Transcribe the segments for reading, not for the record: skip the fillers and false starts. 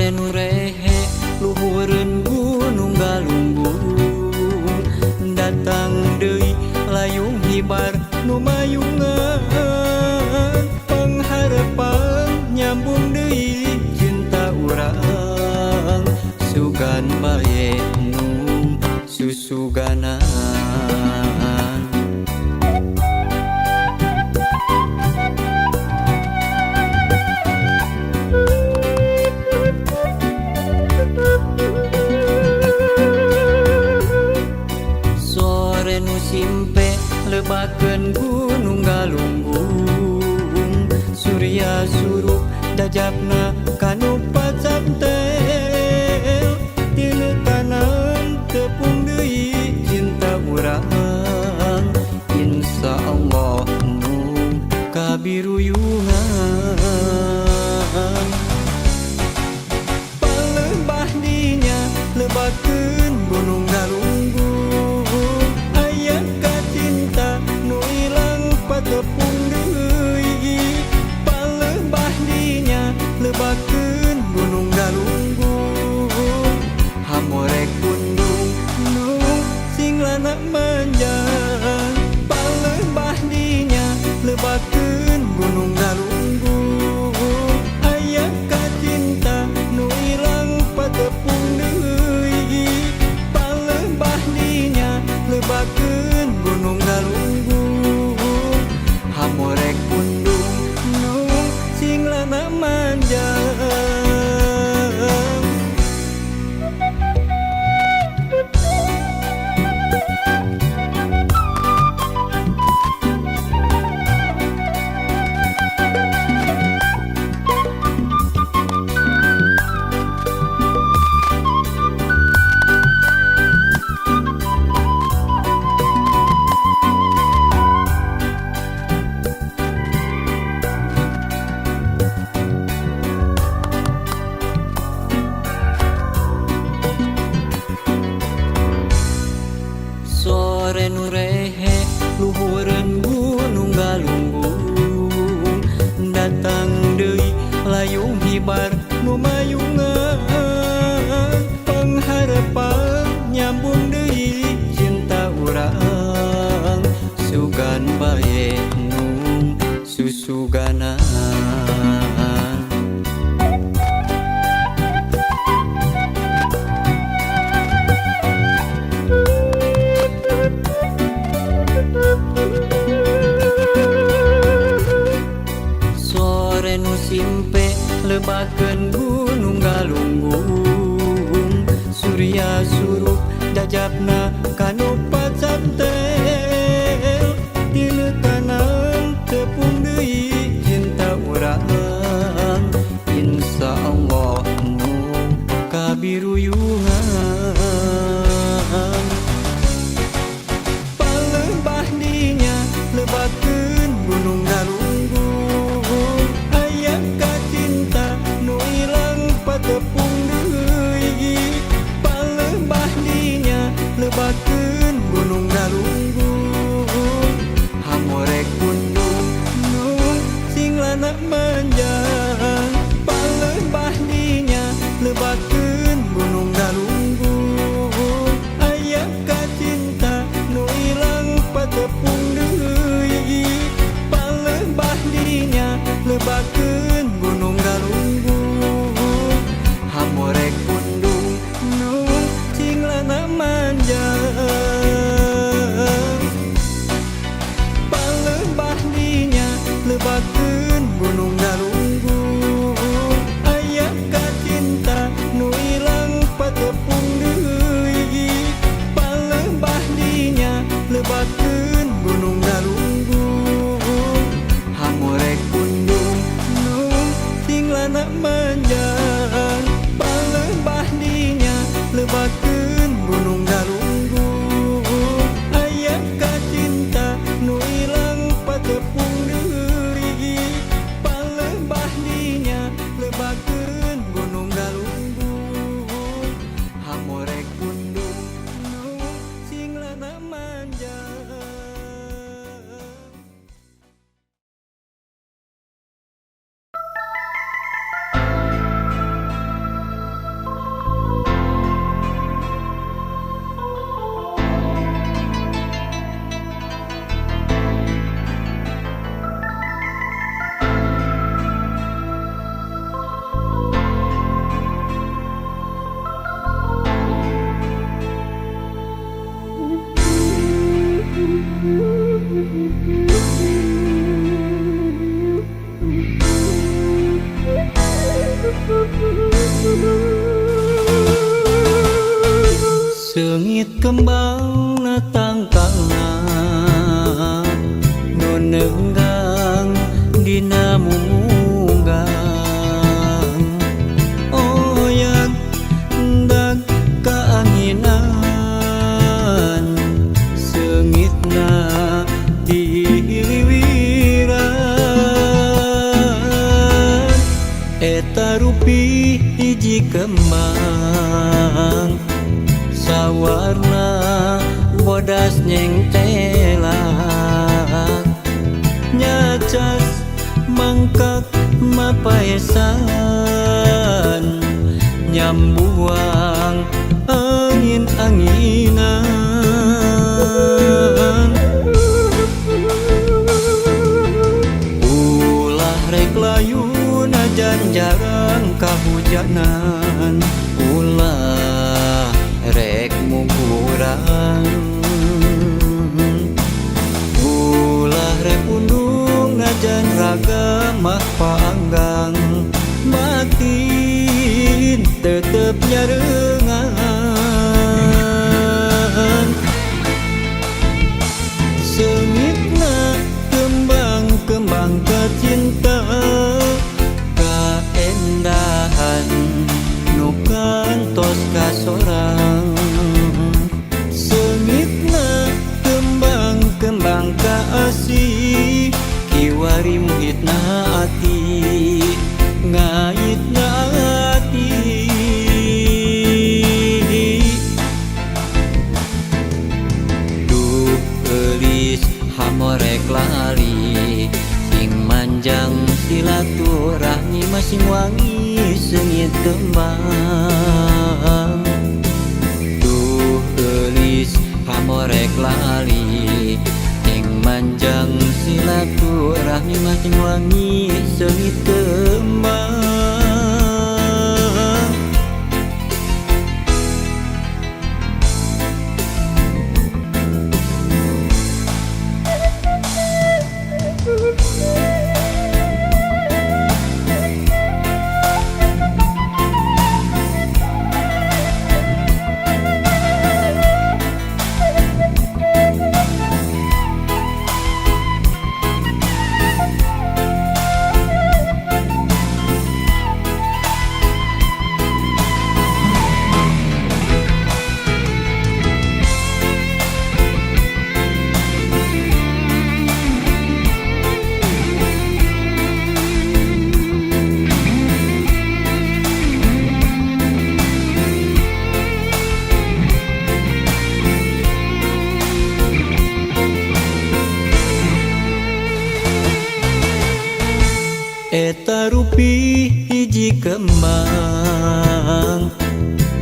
Sore nu rehe luhureun gunung Galunggung datang deui layung hibar nu mayungan pengharapan nyambung deui cinta urang sugan bae nu susuganan. Sore nu simpe lebakeun gunung Galunggung surya surup dajabna kanu pacantel tina tanan tepung deui cinta urang insyaallah nu kabiruyungan. Palembah dinya lebakeun gunung Galunggung aya kacinta nu ilang patepung deui. Palembah dinya lebakeun gunung Galunggung hamore kundung nu singlana manjang. Palembah dinya lebakeun gunung Galunggung aya kacinta nu ilang patepung deui. Palembah dinya lebakeun gunung Galunggung hamore kundung nu singlana manjang. Sore nu rehe luhureun gunung Galunggung datang deui layung hibar nu mayungan pengharapan nyambung deui cinta urang sugan bae nu susuganan. Sore nu simpe lebakeun gunung Galunggung surya surup dajabna kanu pacantel tina tanan tepung deui cinta urang insyaallah nu kabiruyungan. Palembah dinya lebakeun gunung Galunggung aya kacinta nu ilang patepung deui. Palembah dinya lebakeun gunung Galunggung hamore kundung nu singlana manjang. Palembah dinya lebakeun gunung Galunggung aya kacinta nu ilang patepung deui. Palembah dinya lebakeun gunung Galunggung hamore kundung nu singlana manjang. Palembah dinya lebakeun gunung Galunggung aya kacinta nu ilang patepung deui. Palembah dinya lebakeun gunung Galunggung hamore kundung nu singlana manjang. Palembah dinya lebakeun gunung Galunggung aya kacinta nu ilang patepung deui. Palembah dinya lebakeun gunung Galunggung hamore kundung nu singlana manjang. Sengit kembang natang tangan nun nenggang dina munggang oyang ndak kaanginan sengitna diliwiran eta rupi hiji kembang sawarna bodas nyengtelak nyacas mangkak mapaesan nyambuang angin-anginan ulah rek layu najan jarang kahujanan ulah rek mungkurang ulah rek undung najan raga mah paanggang makin tetep nyarengan sengitna kembang-kembang kecinta kaendahan nukan tos kasorang sengitna kembang-kembang kaasih kiwari muhitna ati ngaitna ati duh eulis hamorek lali sing manjang silaturahmi masing wangi sengit kembang duh eulis hamorek lali sing manjang silaturahmi masing wangi sengit kembang eta rupi hiji kembang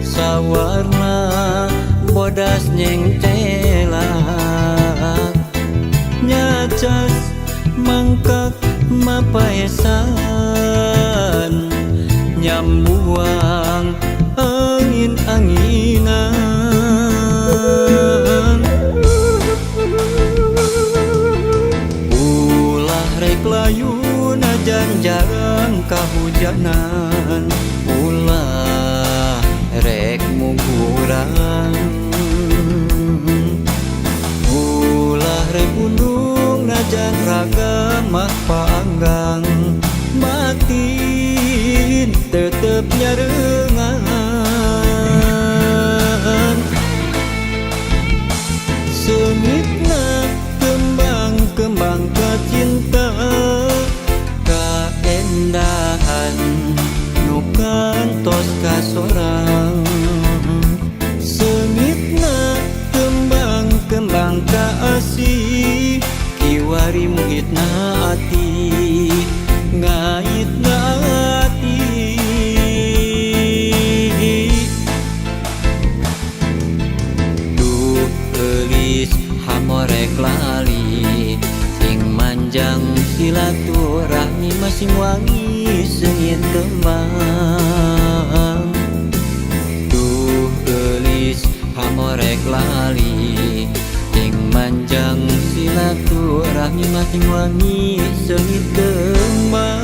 sawarna bodas nyengtelak nyacas mangkak mapaesan nyambuang angin-anginan ulah rek layu najan jarang kahujanan ulah rek mungkurang ulah rek undung najan raga mah paanggang makin tetep nyarengan sengitna kembang-kembang kecinta kaendahan nukan tos kasorang sengitna kembang-kembang kaasih kiwari muhitna ati ngaitna ati duh eulis hamorek lali sing manjang silaturahmi masing wangi sengit kembang duh eulis hamorek lali sing manjang silaturahmi masing wangi sengit kembang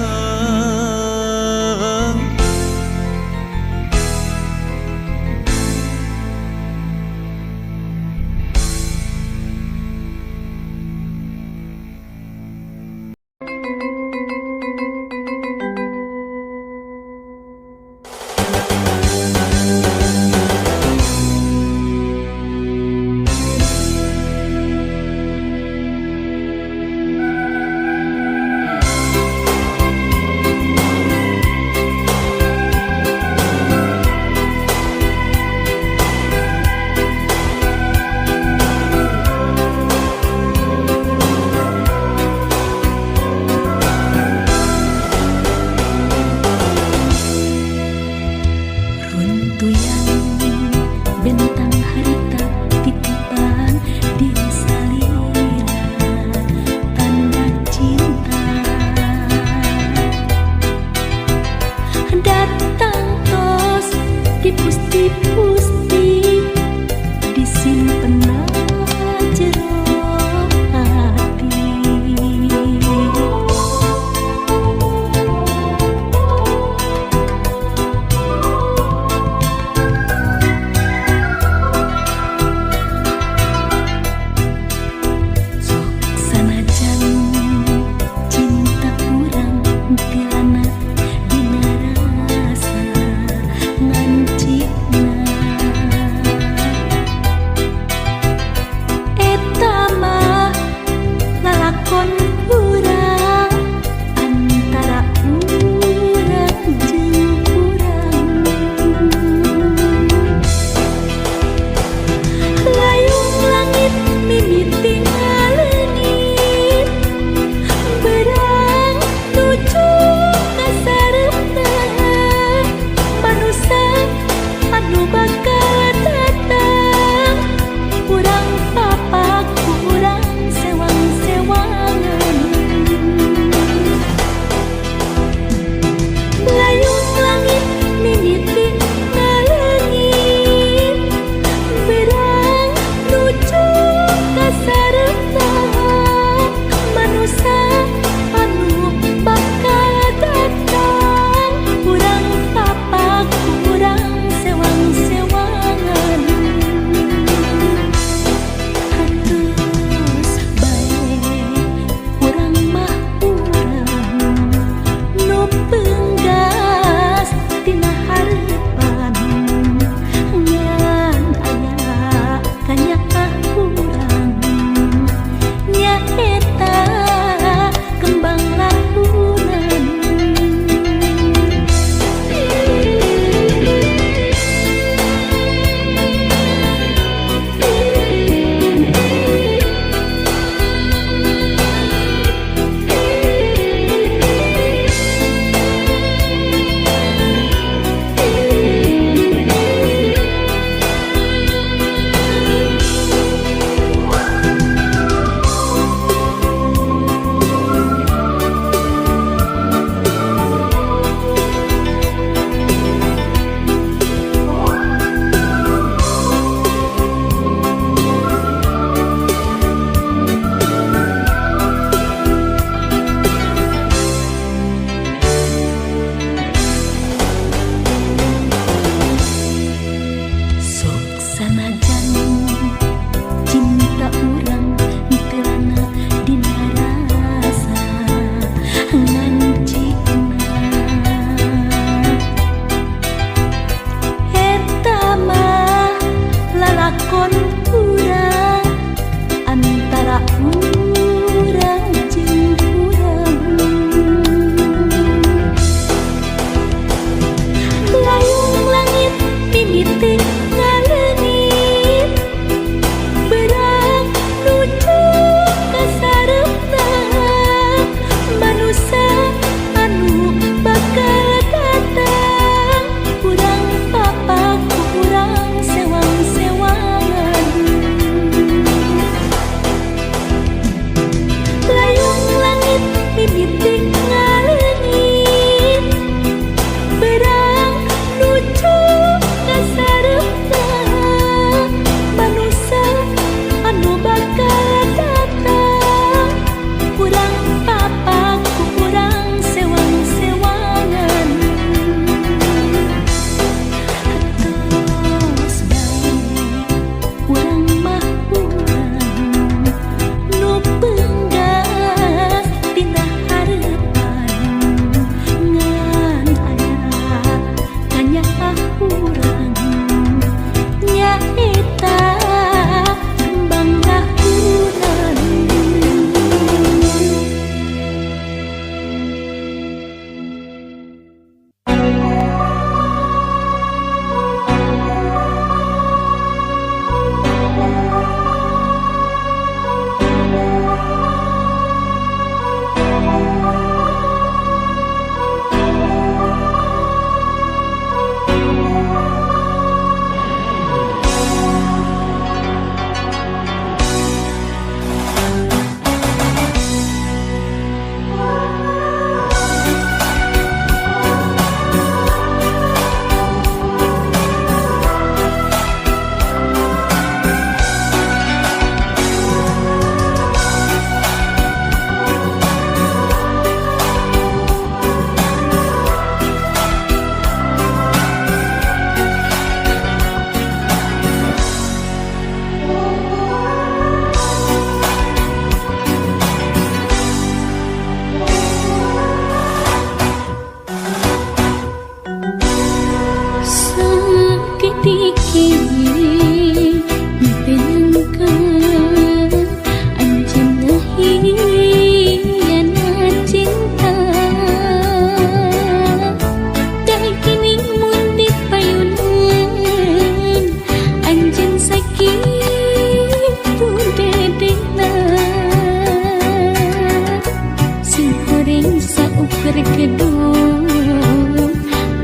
Berkedung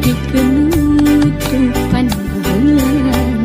di penutupan bulan.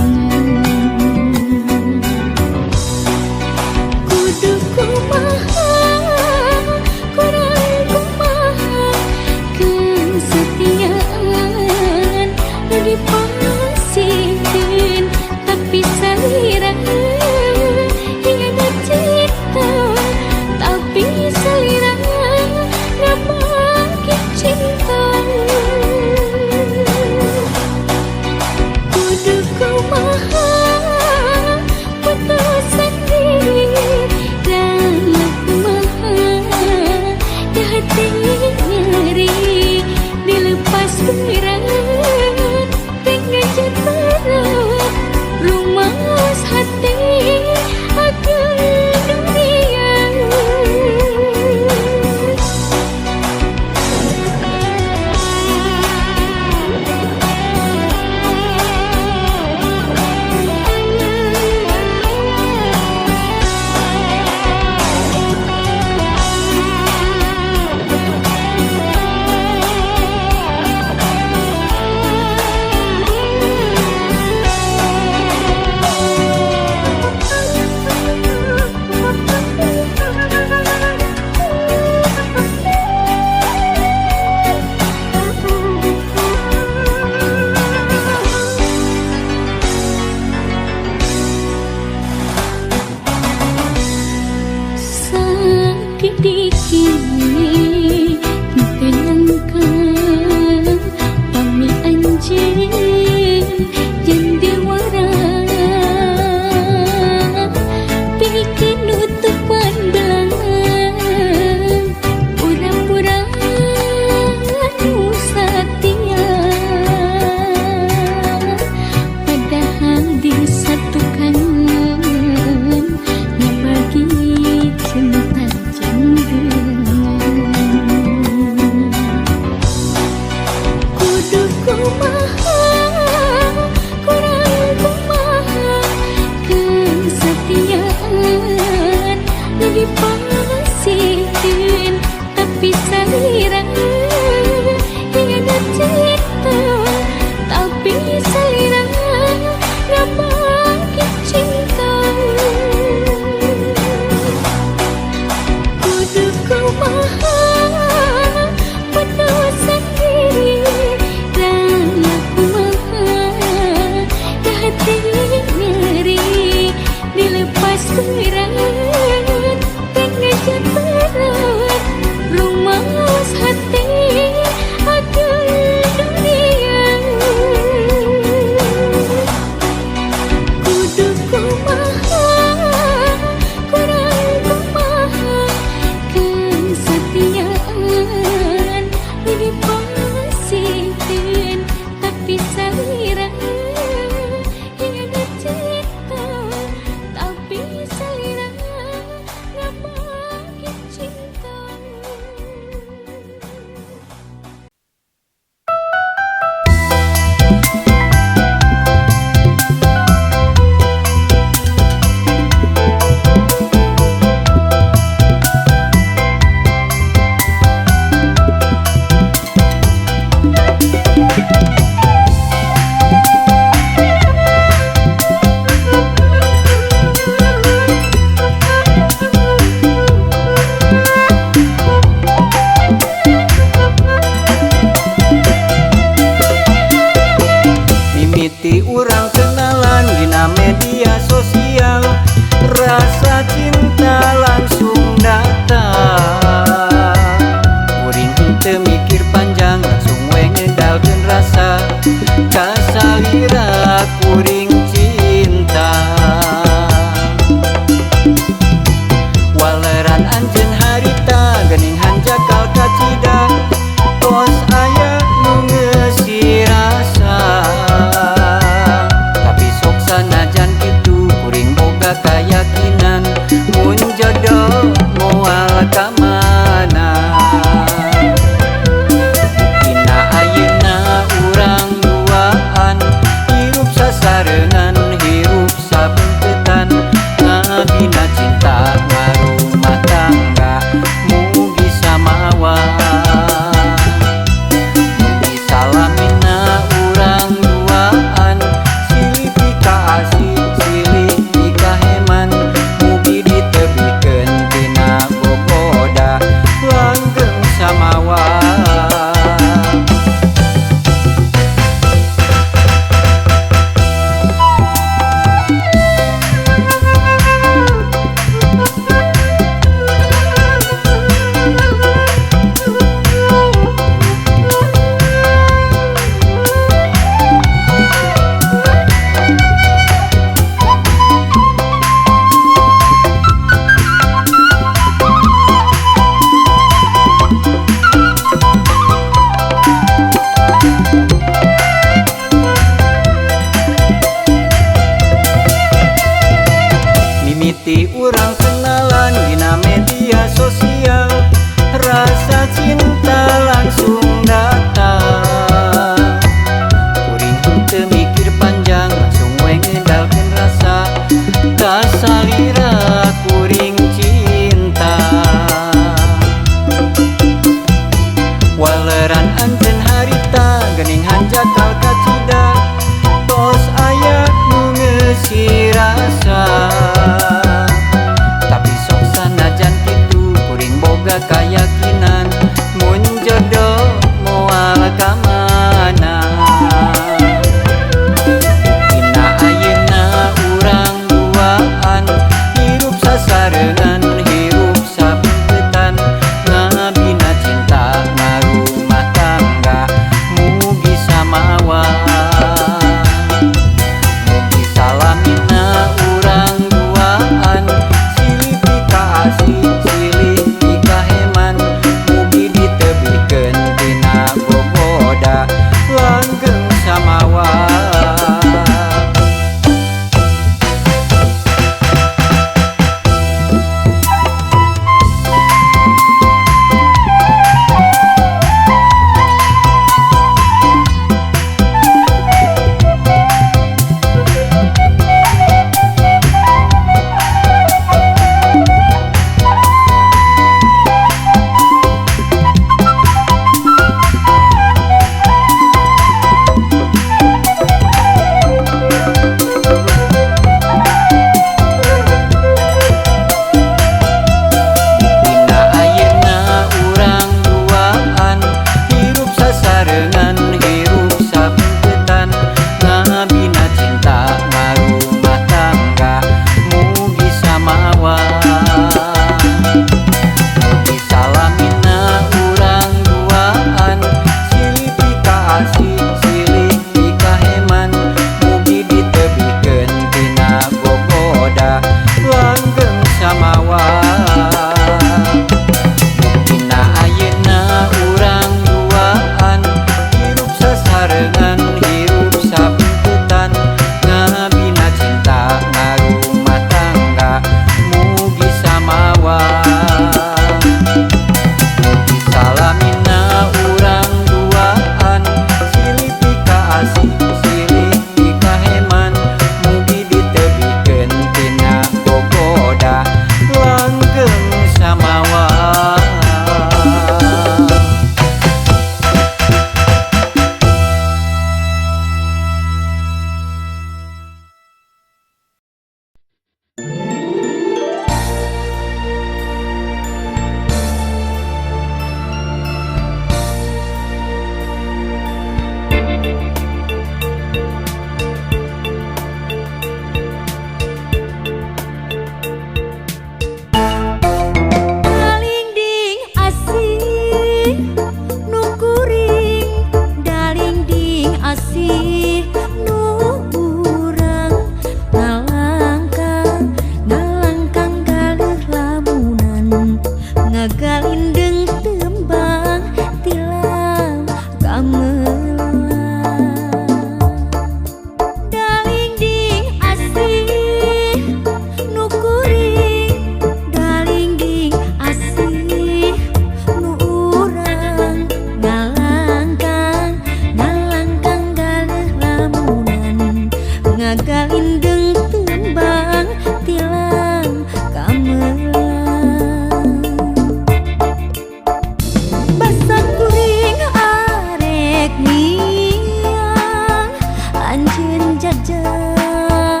miang anjeun jajak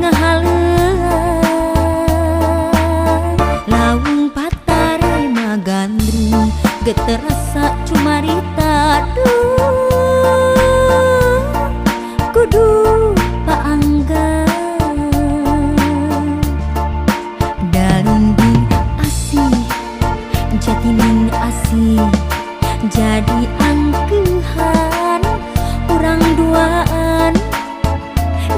ngahaleung lawung patare magandring geus terasa cumarita duh kudu paangga dalinding asih jatining asih jadi angkeuhan urang duaan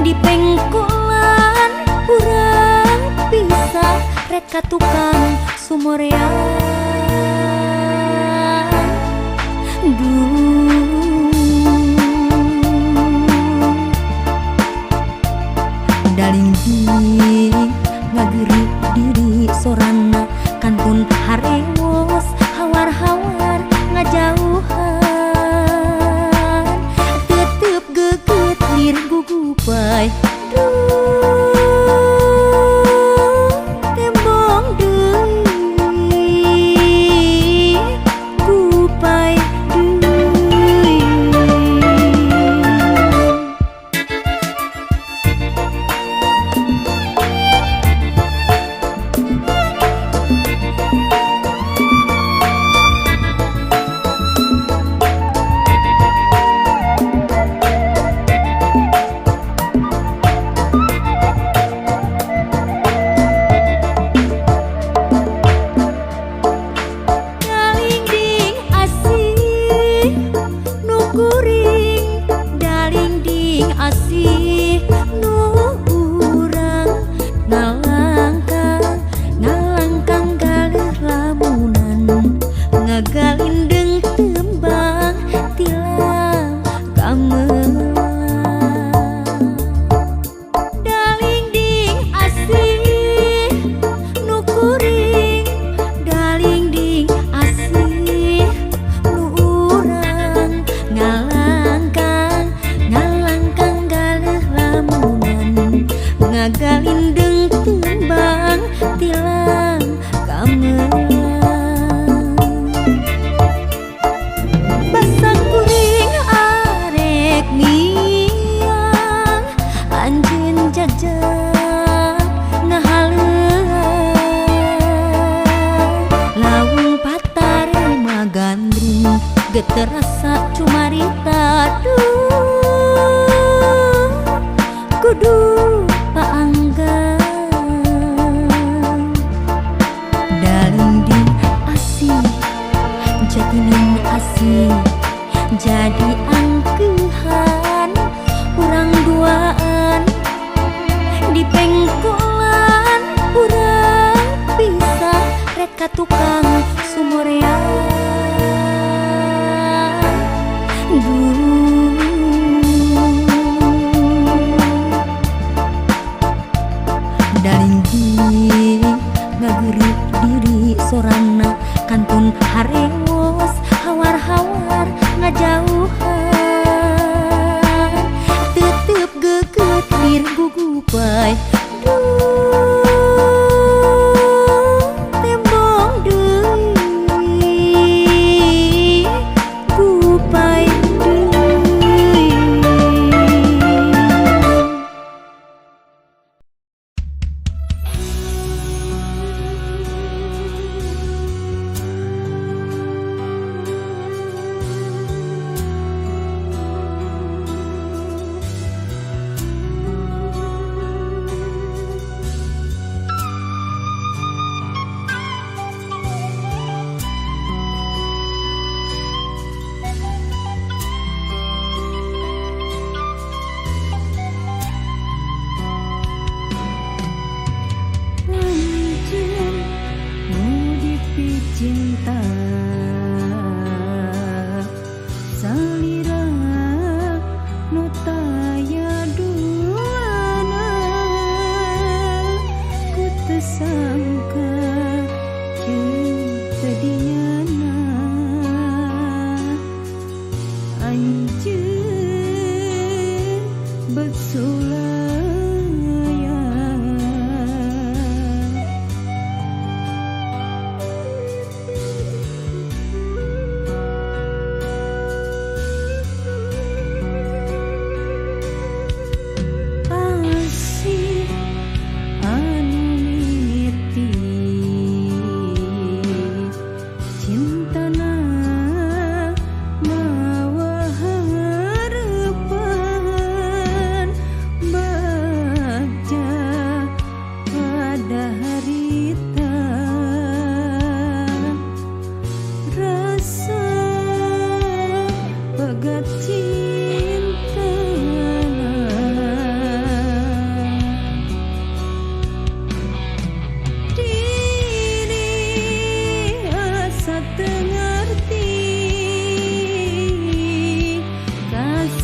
di pengkolan urang pisah rek ka tukang sumorean dalinding ngageri diri sorana kantun harewos hawar-hawar ngajauhan tetep geget lir gugupai tembong deui gupai deui dalinding asih nu urang ngalangkang galih lamunan ngagalindeng tembang tilam gamelan dalinding asih nu kuring dalinding asih nu urang ngalangkang galih lamunan ngagalindeng tembang tilam gamelan basa kuring arek miang anjeun jajak ngahaleung lawung patare magandring geus terasa cumarita duh kudu paangga dalinding asih jatining asih jadi angkeuhan urang duaan di pengkolan urang pisah rek ka tukang sumorean dalinding ngageri diri sorana kantun harewos hawar-hawar ngajauhan tetep geget lir gugupai tembong deui gupai deui cinta salira nu taya duana ku teu sangka cinta diana anjeun bersulaya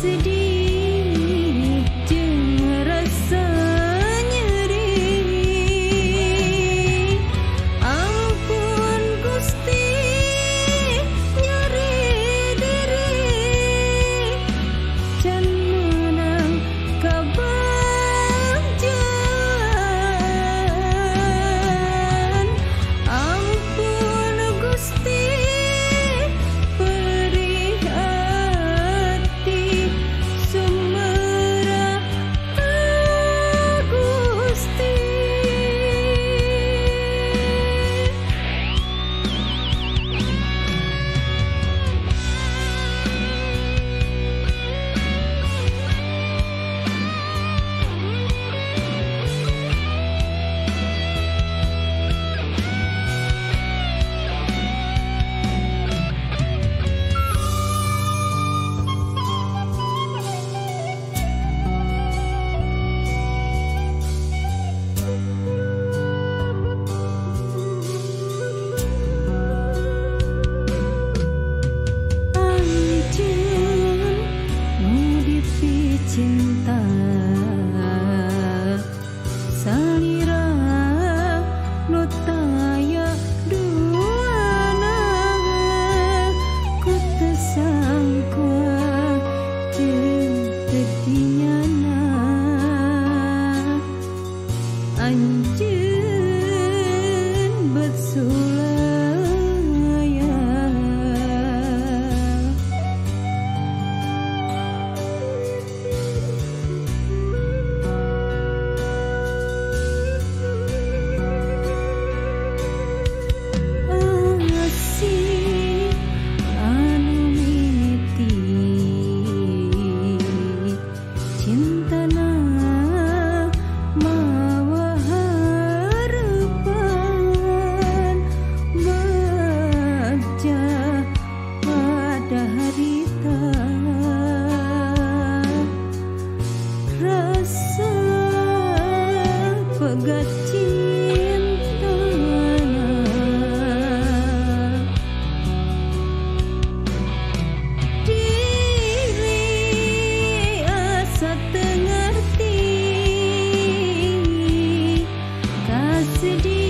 sedih jeung rasa nyeri. Ampun Gusti nyeri diri, can menang kabagjan. Ampun Gusti perih hati sumerah ka Gusti. Anjeun nu dipicinta salira nu taya duana, ku teu sangka jeung teu dinyana. Anjeun bersulaya asih anu mimiti cintana mawa harapan baca pada harita rasa pegat cintana. Diri asa teu ngarti kasedih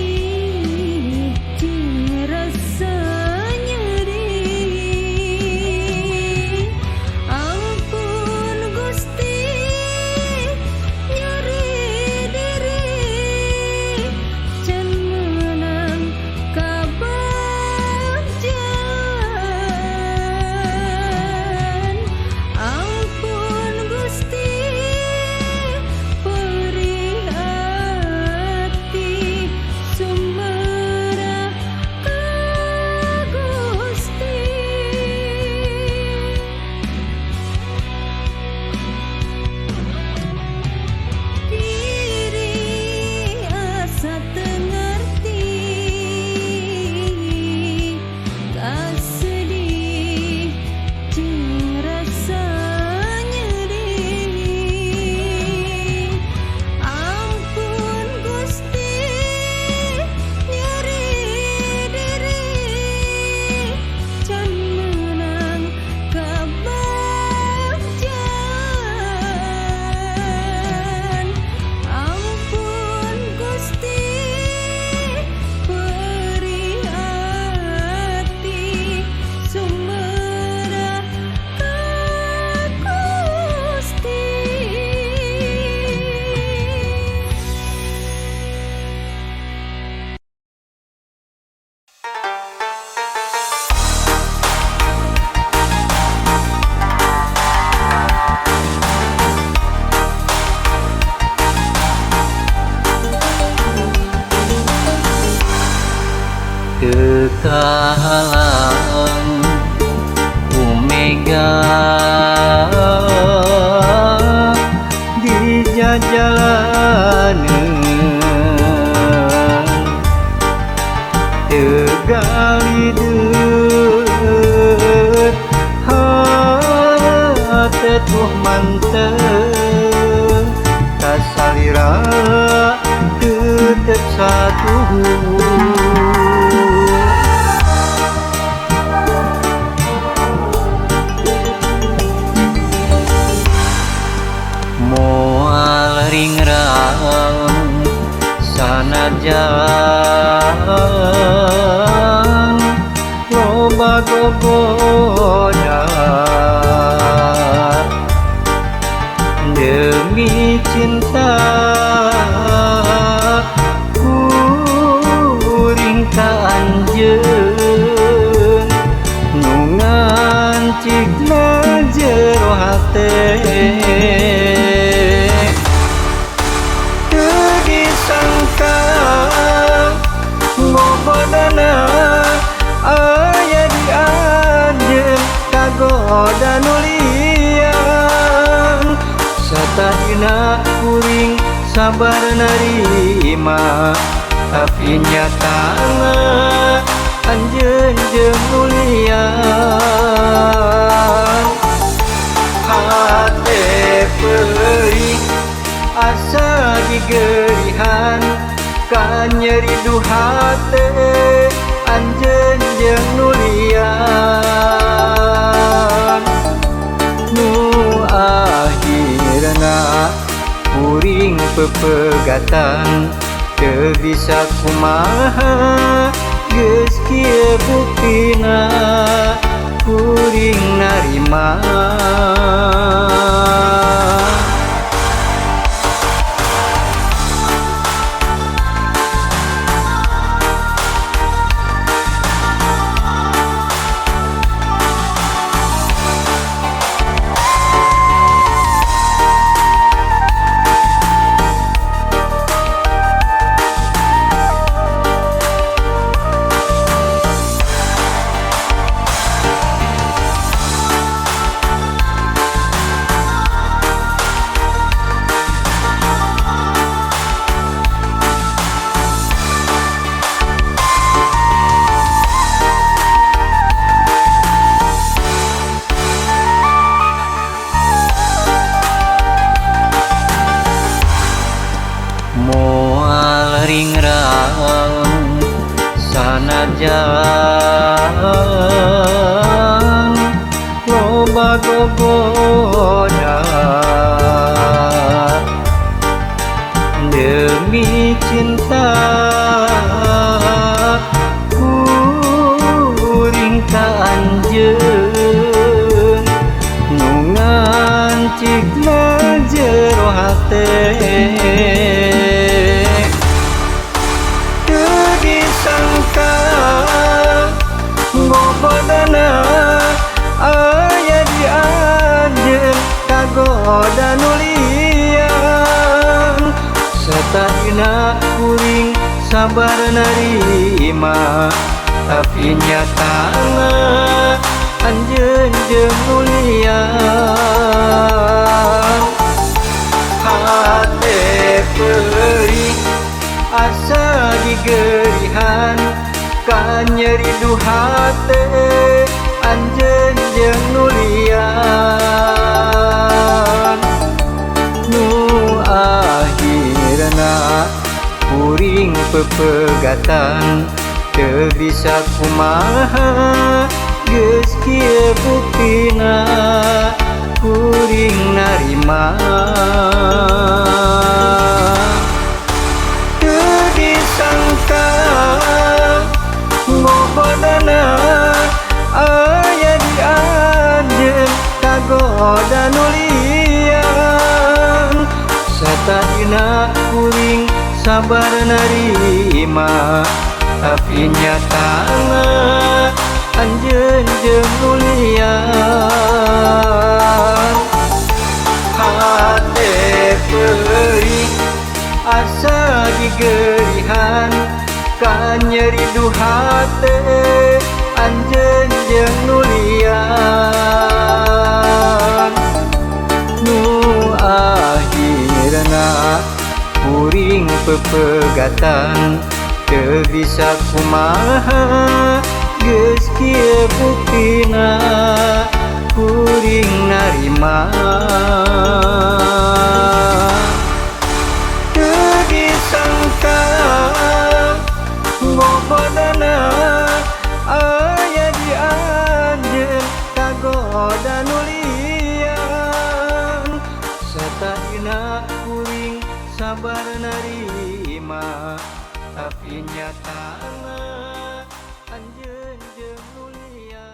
jeung rasa nyeri. Ampun Gusti nyeri diri, can menang kabagjan. Ampun Gusti perih hati sumerah ka Gusti. Diri asa teu ngarti kasedih jeung rasa nyeri. Ampun Gusti nyeri diri, can menang kabagjan. Ampun Gusti perih hati sumerah ka Gusti. Teu kahalang Omega di jajalaneun, teu gali deut tetuh mantep kasalira tetep satu. ringrang sanajan loba gogoda demi cinta kuring ka anjeun nu ngancikna jero hate teu disangka ngobodana aya di anjeun kagoda nu liang satahina kuring sabar narima tapi nyatana anjeun jeung nu liang hate perih asa digeurihan ka nyeri du hate anjeun jeung nu liang nu akhirna kuring pepegatan teu bisa kumaha geus kieu buktina kuring narima moal ringrang sanajan loba gogoda demi cinta kuring ka anjeun nu ngancikna jero hate disangka ngobodana aya di anjeun kagoda nu liang satahina kuring sabar narima tapi nyatana anjeun jeung nu liang hate perih asa digeurihan ka nyeri du hate anjeun jeung nu liang nu akhirna kuring pepegatan teu bisa kumaha geus kieu buktina kuring narima disangka ngobodana aya di anjeun kagoda nu liang satahina kuring sabar narima tapi nyatana anjeun jeung nu liang hate perih asa digeurihan ka nyeri du hate anjeun jeung nu liang nu akhirna kuring pepegatan teu bisa kumaha geus kieu buktina kuring narima disangka ngobodana aya di anjeun kagoda nu liang satahina kuring sabar nerima tapi nyatana anjeun jeung mulia.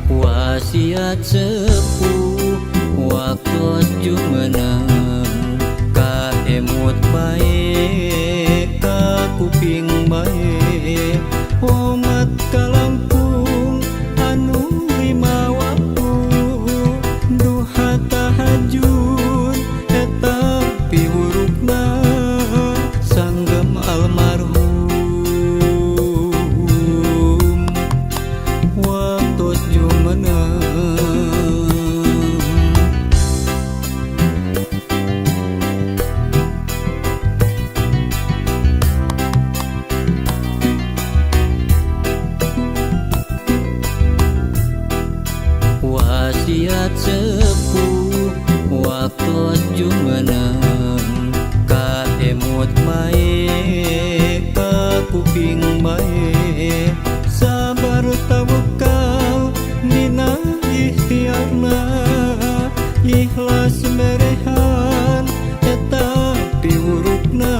Wasiat sepuh waktu jumenang kaemut bae ka kuping bae umat kalampung anu lima waktu duha tahajud eta piwurukna sanggem almarhum waktu jumenang. Wasiat sepuh waktu jumenang kaemut bae ka kuping bae sabar tawakal dina ikhtiarna ikhlas merehan eta piwurukna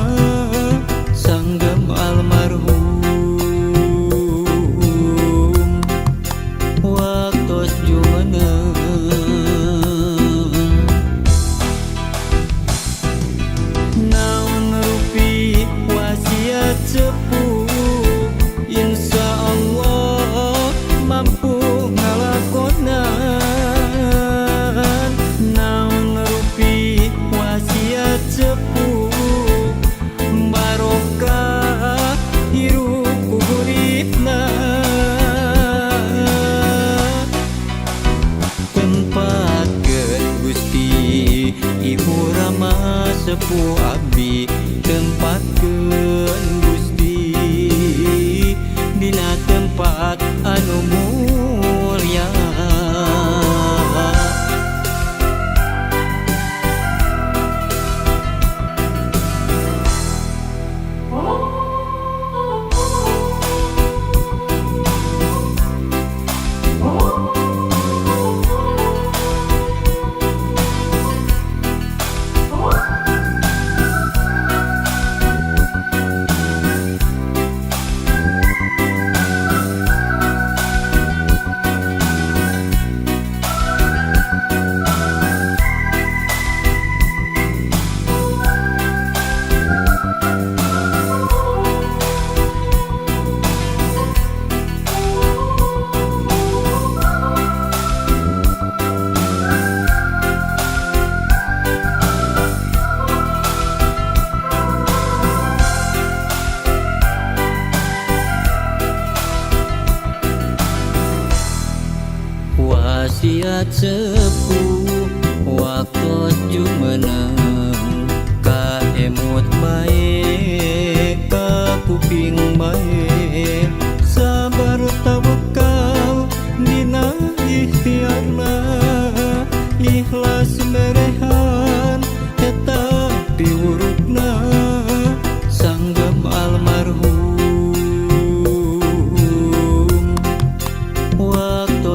sanggem almarhum waktu jumenang. Naon rupi wasiat sepuh insya Allah mampu ngalakonan. Naon rupi wasiat sepuh barokah hirup kuburipna tempatkeun Gusti Ibu Rama sepuh abdi tempatkeun Gusti dina tempat anu mulya. Wasiat sepuh waktu jumenang kaemut bae ka kuping bae sabar tawakal dina ikhtiarna ikhlas merehan eta piwurukna sanggem almarhum waktu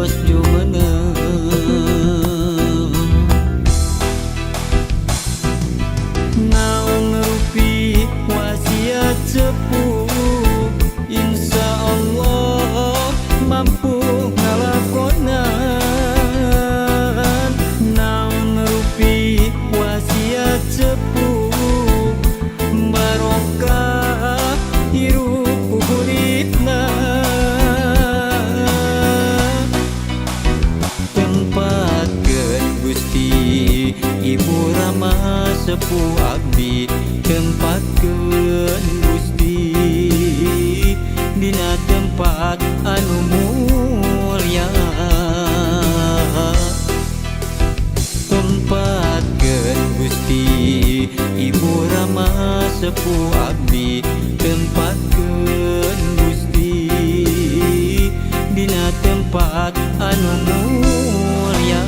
sepuh abdi tempatkeun Gusti dina tempat anu mulya tempatkeun Gusti Ibu Rama sepuh abdi tempatkeun Gusti dina tempat anu mulya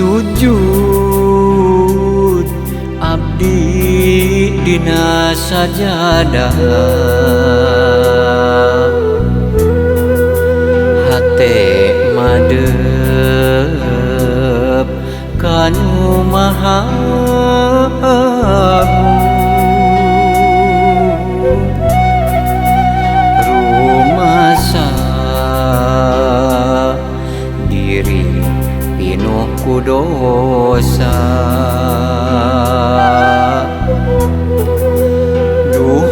sujud abdi dina sajadah hate madep kanu maha rumasa diri pinuh ku dosa duh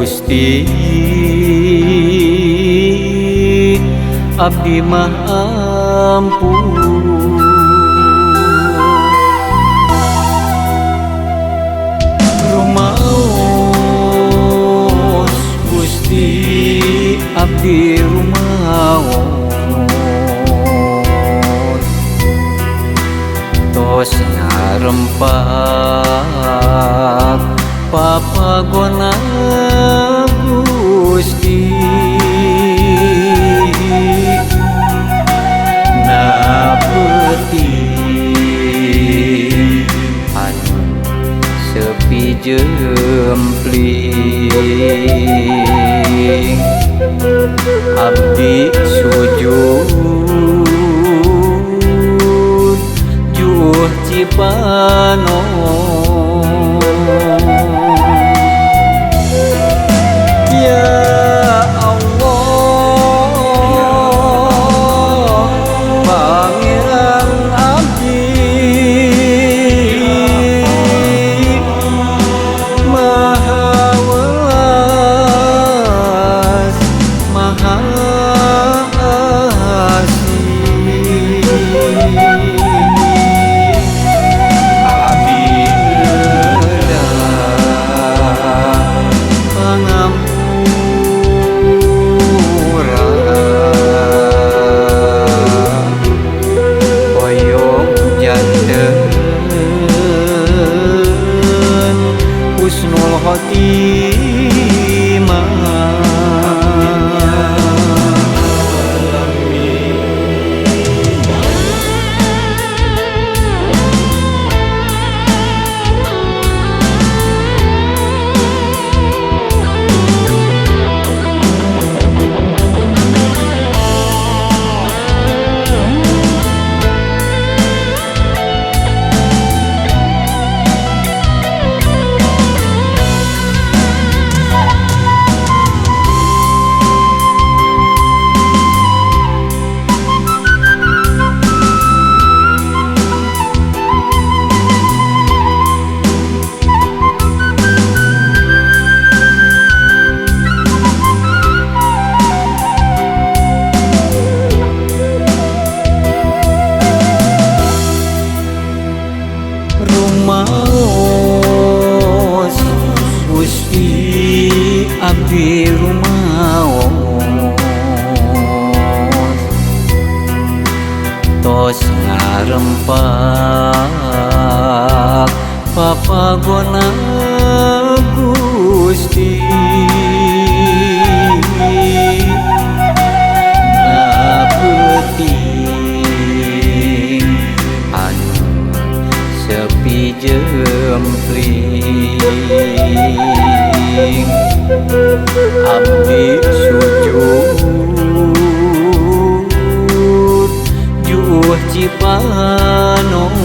Gusti abdi mah ampun rumaos Gusti abdi rumaos tos ngarempak papagona Gusti na peuting anu sepi jempling abdi sujud juh cipanon ya Allah pangeran abdi maha welas maha asih abdi neulah pangampura hoyong janten husnul khotimah rumaos Gusti abdi rumaos tos ngarempak papagona Gusti na peuting anu sepi jempling abdi sujud juh cipanon